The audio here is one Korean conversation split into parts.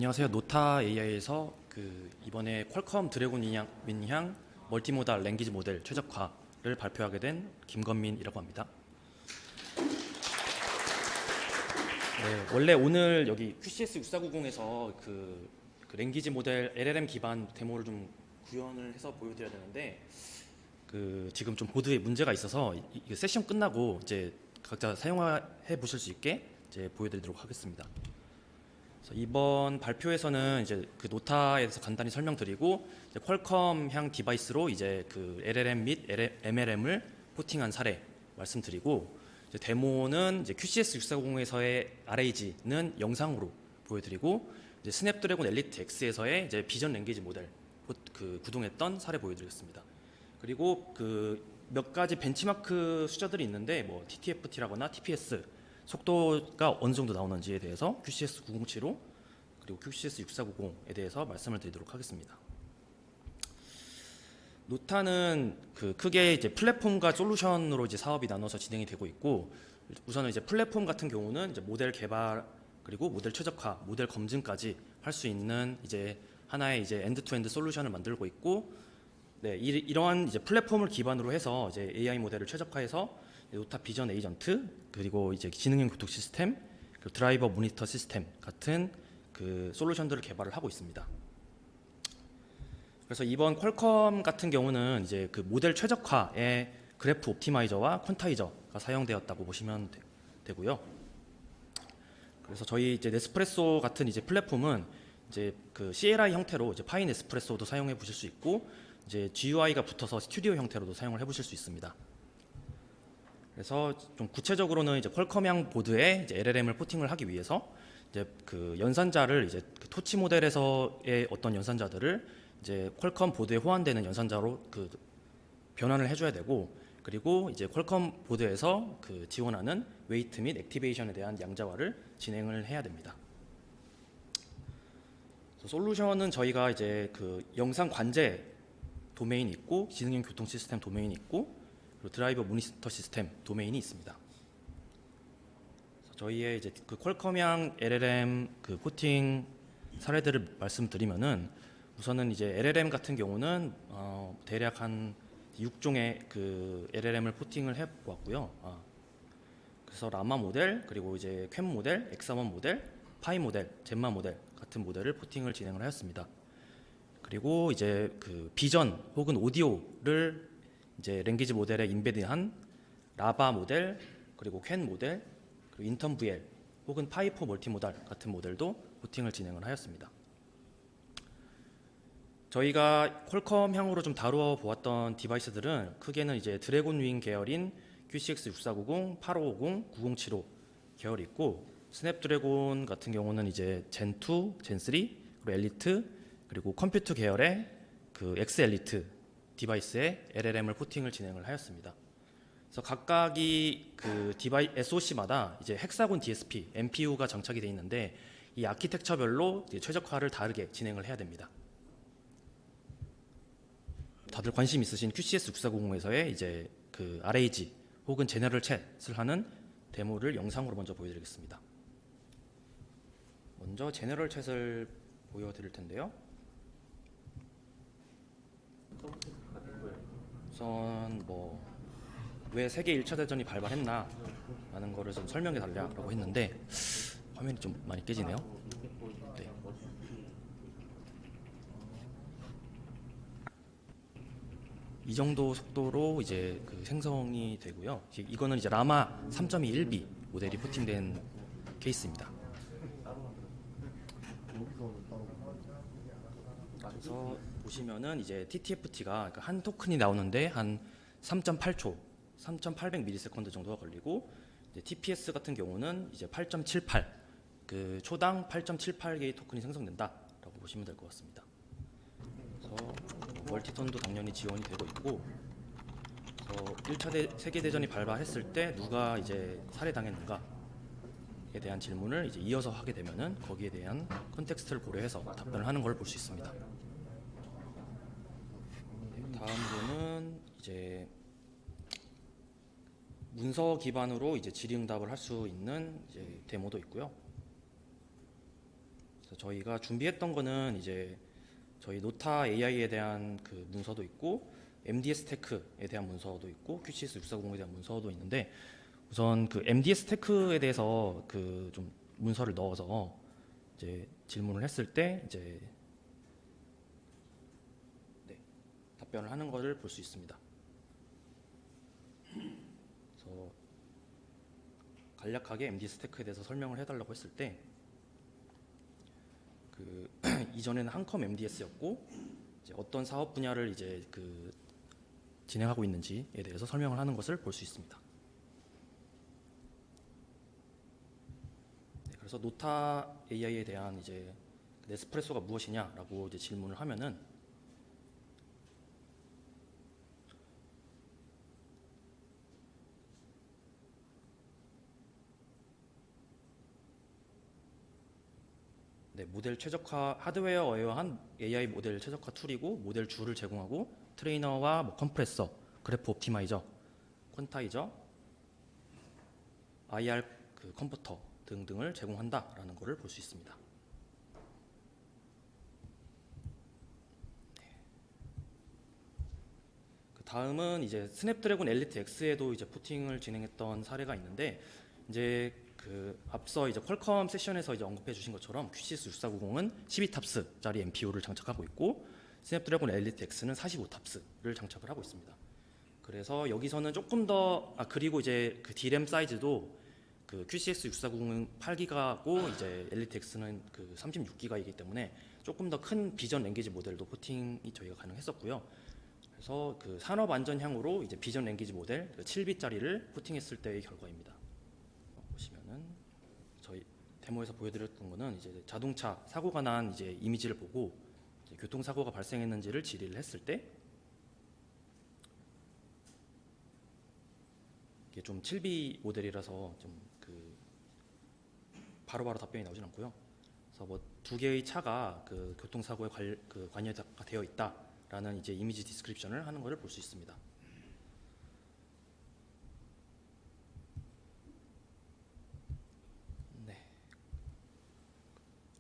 안녕하세요. 노타 AI에서 이번에 퀄컴 드래곤 윈향 멀티모달 랭귀지 모델 최적화를 발표하게 된 김건민이라고 합니다. 네, 원래 오늘 여기 QCS 6490에서 그 랭귀지 모델 LLM 기반 데모를 좀 구현을 해서 보여드려야 되는데 지금 좀 보드에 문제가 있어서 이 세션 끝나고 이제 각자 사용해 보실 수 있게 이제 보여드리도록 하겠습니다. 이번 발표에서는 이제 그 노타에 대해서 간단히 설명드리고 이제 퀄컴향 디바이스로 이제 그 LLM 및 MLM을 포팅한 사례 말씀드리고 이제 데모는 이제 QCS 6490에서의 RAG는 영상으로 보여드리고 이제 스냅드래곤 엘리트 X에서의 이제 비전 랭귀지 모델 구동했던 사례 보여드리겠습니다. 그리고 몇 가지 벤치마크 숫자들이 있는데 뭐 TTFT라거나 TPS 속도가 어느 정도 나오는지에 대해서 QCS 907호 그리고 QCS 6490에 대해서 말씀을 드리도록 하겠습니다. 노타는 크게 이제 플랫폼과 솔루션으로 이제 사업이 나눠서 진행이 되고 있고, 우선은 이제 플랫폼 같은 경우는 이제 모델 개발 그리고 모델 최적화, 모델 검증까지 할 수 있는 이제 하나의 이제 엔드투엔드 솔루션을 만들고 있고, 네, 이러한 이제 플랫폼을 기반으로 해서 이제 AI 모델을 최적화해서 노타 비전 에이전트 그리고 이제 지능형 교통 시스템 그리고 드라이버 모니터 시스템 같은 솔루션들을 개발을 하고 있습니다. 그래서 이번 퀄컴 같은 경우는 이제 모델 최적화에 그래프 옵티마이저와 퀀타이저가 사용되었다고 보시면 되고요. 그래서 저희 이제 네스프레소 같은 이제 플랫폼은 이제 CLI 형태로 이제 파인 에스프레소도 사용해 보실 수 있고, 이제 GUI가 붙어서 스튜디오 형태로도 사용을 해 보실 수 있습니다. 그래서 좀 구체적으로는 이제 퀄컴향 보드에 이제 LLM을 포팅을 하기 위해서 이제 연산자를 이제 토치 모델에서의 어떤 연산자들을 이제 퀄컴 보드에 호환되는 연산자로 변환을 해줘야 되고, 그리고 이제 퀄컴 보드에서 지원하는 웨이트 및 액티베이션에 대한 양자화를 진행을 해야 됩니다. 솔루션은 저희가 이제 영상 관제 도메인이 있고 지능형 교통 시스템 도메인이 있고 그리고 드라이버 모니터 시스템 도메인이 있습니다. 저희의 이제 퀄컴향 LLM 포팅 사례들을 말씀드리면은, 우선은 이제 LLM 같은 경우는 대략 한 6종의 LLM을 포팅을 해 보았고요. 그래서 라마 모델 그리고 이제 퀼 모델, 엑사원 모델, 파이 모델, 젬마 모델 같은 모델을 포팅을 진행을 하였습니다. 그리고 이제 비전 혹은 오디오를 이제 랭귀지 모델에 인베드한 라바 모델 그리고 퀼 모델 그리고 인턴 VL 혹은 파이포 멀티모달 같은 모델도 포팅을 진행을 하였습니다. 저희가 퀄컴향으로 좀 다루어 보았던 디바이스들은 크게는 이제 드래곤 윙 계열인 QCX 6490, 8550, 9075 계열이 있고, 스냅드래곤 같은 경우는 이제 젠2, 젠3 그리고 엘리트 그리고 컴퓨터 계열의 X 엘리트 디바이스에 LLM을 포팅을 진행을 하였습니다. 그래서 각각이 SoC마다 이제 헥사곤 DSP, MPU가 장착이 되어 있는데 이 아키텍처별로 이제 최적화를 다르게 진행을 해야 됩니다. 다들 관심 있으신 QCS 6490에서의 이제 RAG 혹은 제너럴 챗을 하는 데모를 영상으로 먼저 보여드리겠습니다. 먼저 제너럴 챗을 보여드릴 텐데요. 우선 왜 세계 1차 대전이 발발했나 라는 거를 좀 설명해 달라고 했는데 화면이 좀 많이 깨지네요. 네. 이 정도 속도로 이제 생성이 되고요. 이거는 이제 라마 3.21B 모델이 포팅된 케이스입니다. 그래서 보시면은 이제 TTFT가 한 토큰이 나오는데 한 3.8초, 3,800ms 정도가 걸리고, 이제 TPS 같은 경우는 이제 8.78, 초당 8.78개의 토큰이 생성된다라고 보시면 될 것 같습니다. 그래서 멀티턴도 당연히 지원이 되고 있고, 그래서 1차 세계대전이 발발했을 때 누가 이제 살해당했는가에 대한 질문을 이제 이어서 하게 되면은 거기에 대한 컨텍스트를 고려해서 답변을 하는 걸 볼 수 있습니다. 다음으로는 이제 문서 기반으로 이제 질의응답을 할 수 있는 이제 데모도 있고요. 그래서 저희가 준비했던 거는 이제 저희 노타 AI에 대한 그 문서도 있고 MDS 테크에 대한 문서도 있고 QCS 640에 대한 문서도 있는데, 우선 그 MDS 테크에 대해서 그 좀 문서를 넣어서 이제 질문을 했을 때 이제 네, 답변을 하는 것을 볼 수 있습니다. 그래서 간략하게 MDS 테크에 대해서 설명을 해달라고 했을 때, 그 이전에는 한컴 MDS였고 이제 어떤 사업 분야를 이제 그 진행하고 있는지에 대해서 설명을 하는 것을 볼 수 있습니다. 네, 그래서 노타 AI에 대한 이제 네스프레소가 무엇이냐라고 이제 질문을 하면은 네, 모델 최적화 하드웨어 어웨어한 AI 모델 최적화 툴이고 모델 줄을 제공하고 트레이너와 뭐 컴프레서, 그래프 옵티마이저, 퀀타이저, IR 그 컴퓨터 등등을 제공한다라는 것을 볼 수 있습니다. 그 다음은 이제 스냅드래곤 엘리트 X에도 이제 포팅을 진행했던 사례가 있는데, 이제 그 앞서 이제 퀄컴 세션에서 이제 언급해 주신 것처럼 QCS 6490은 12탑스짜리 MPU를 장착하고 있고 스냅드래곤 엘리트 X는 45탑스를 장착을 하고 있습니다. 그래서 여기서는 조금 더 그리고 이제 그 D램 사이즈도 그 QCS 6490은 8기가고 이제 엘리트 X는 그 36기가이기 때문에 조금 더 큰 비전 랭귀지 모델도 포팅이 저희가 가능했었고요. 그래서 그 산업 안전향으로 이제 비전 랭귀지 모델 7비짜리를 포팅했을 때의 결과입니다. 보시면은 저희 데모에서 보여드렸던 거는 이제 자동차 사고가 난 이제 이미지를 보고 이제 교통사고가 발생했는지를 질의를 했을 때 이게 좀 7비 모델이라서 좀 그 바로바로 답변이 나오진 않고요. 그래서 뭐 두 개의 차가 그 교통사고에 관여가 되어 있다라는 이제 이미지 디스크립션을 하는 것을 볼 수 있습니다.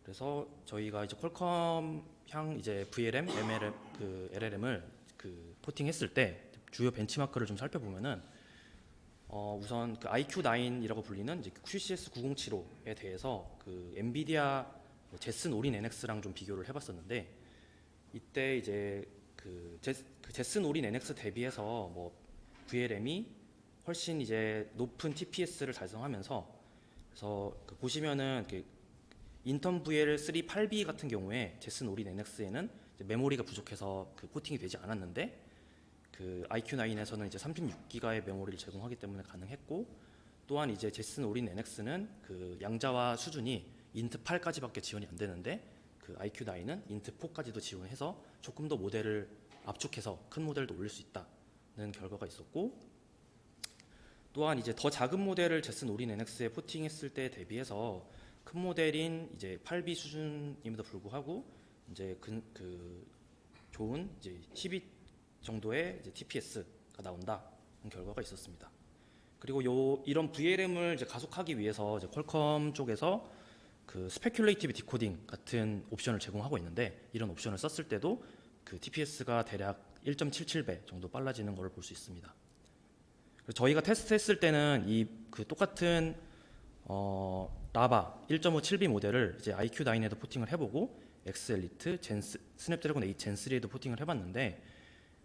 그래서 저희가 이제 퀄컴향 이제 VLM, MLM, 그 LLM을 그 포팅했을 때 주요 벤치마크를 좀 살펴보면은 우선 그 IQ9이라고 불리는 이제 QCS 9075에 대해서 그 엔비디아 제슨 오린 NX랑 좀 비교를 해봤었는데, 이때 이제 그 제슨 오린 NX 대비해서 뭐 VLM이 훨씬 이제 높은 TPS를 달성하면서, 그래서 그 보시면은 인턴 VL3 8B 같은 경우에 제슨 오린 NX에는 메모리가 부족해서 그 포팅이 되지 않았는데, 그 IQ9에서는 이제 36기가의 메모리를 제공하기 때문에 가능했고, 또한 이제 제슨 오린 NX는 그 양자화 수준이 인트 8까지밖에 지원이 안 되는데 그 IQ9은 인트 4까지도 지원해서 조금 더 모델을 압축해서 큰 모델도 올릴 수 있다는 결과가 있었고, 또한 이제 더 작은 모델을 제슨 오린 NX에 포팅했을 때 대비해서 큰 모델인 이제 8B 수준임에도 불구하고 이제 그 좋은 이제 12 정도의 이제 TPS가 나온다는 결과가 있었습니다. 그리고 이런 VLM을 이제 가속하기 위해서 이제 퀄컴 쪽에서 그 스페큘레이티브 디코딩 같은 옵션을 제공하고 있는데, 이런 옵션을 썼을 때도 그 TPS가 대략 1.77배 정도 빨라지는 것을 볼 수 있습니다. 저희가 테스트했을 때는 이 그 똑같은 라바 1.57B 모델을 이제 IQ9에도 포팅을 해보고 X 엘리트, 스냅드래곤 8 젠3에도 포팅을 해봤는데,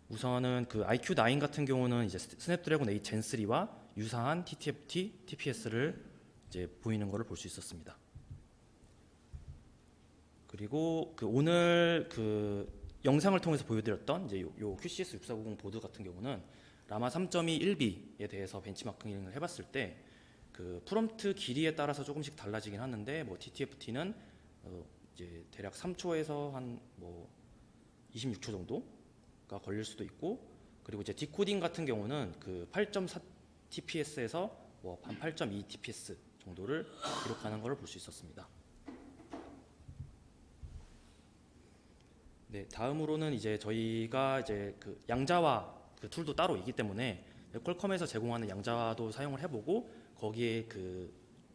우선은 그 IQ9 같은 경우는 이제 스냅드래곤 8 젠3와 유사한 TTFT, TPS를 이제 보이는 것을 볼 수 있었습니다. 그리고 그 오늘 그 영상을 통해서 보여드렸던 이제 요 QCS 6490 보드 같은 경우는 라마 3.2 1B에 대해서 벤치마킹을 해봤을 때 그 프롬프트 길이에 따라서 조금씩 달라지긴 하는데, 뭐 TTFT는 이제 대략 3초에서 한 뭐 26초 정도가 걸릴 수도 있고, 그리고 이제 디코딩 같은 경우는 그 8.4 TPS에서 뭐 한 8.2 TPS 정도를 기록하는 것을 볼 수 있었습니다. 네, 다음으로는 이제 저희가 이제 그 양자화 그 툴도 따로 있기 때문에 퀄컴에서 제공하는 양자화도 사용을 해보고, 거기에 그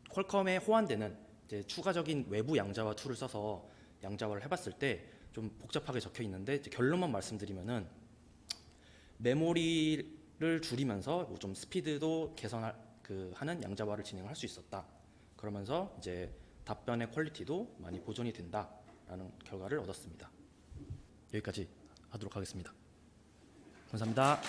퀄컴에 호환되는 이제 추가적인 외부 양자화 툴을 써서 양자화를 해봤을 때 좀 복잡하게 적혀 있는데 이제 결론만 말씀드리면은 메모리를 줄이면서 뭐좀 스피드도 하는 양자화를 진행할 수 있었다. 그러면서 이제 답변의 퀄리티도 많이 보존이 된다라는 결과를 얻었습니다. 여기까지 하도록 하겠습니다. 감사합니다.